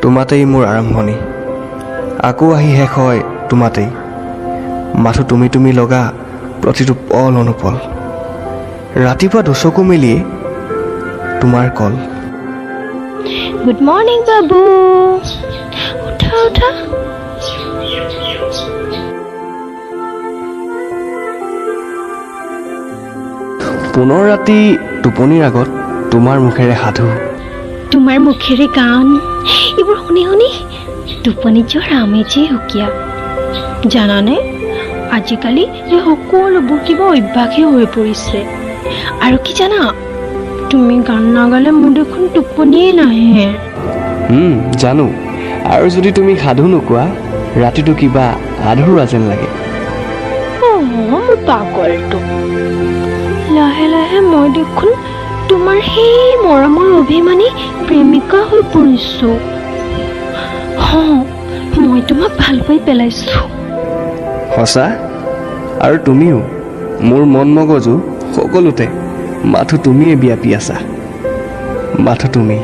তোমাতেই মোৰ আৰম্ভণি, আকৌ আহি শেষ হয় তোমাতেই। মাথো তুমি তুমি লগা প্ৰতিটো পল অনুপল, ৰাতিপুৱা দুচকু মেলিয়ে তোমাৰ কল। গুড মৰ্নিং বাবু, উঠা উঠা। পুনৰ ৰাতি টোপনিৰ আগত তোমাৰ মুখেৰে সাধু, তোমাৰ মুখেৰে গান, এইবোৰ শুনি শুনি টোপনিত যোৱাৰ আমেজেই সুকীয়া। জানানে, আজিকালি এই সকলোবোৰ কিবা অভ্যাসেই হৈ পৰিছে। আৰু কি জানা, তুমি গান নাগালে মোৰ দেখোন টোপনিয়েই নাহে। জানো, আৰু যদি তুমি সাধু নোকোৱা ৰাতিটো কিবা আধৰুৱা যেন লাগে। মোৰ পাগলটো। লাহে লাহে মই দেখোন তোমাৰ সেই মৰমৰ অভিমানী প্ৰেমিকা হৈ পৰিছো। মই তোমাক ভাল পাই পেলাইছো। সঁচা? আৰু তুমিও? মোৰ মন মগজু সকলোতে মাথো তুমিয়ে বিয়পি আছা, মাথো তুমি।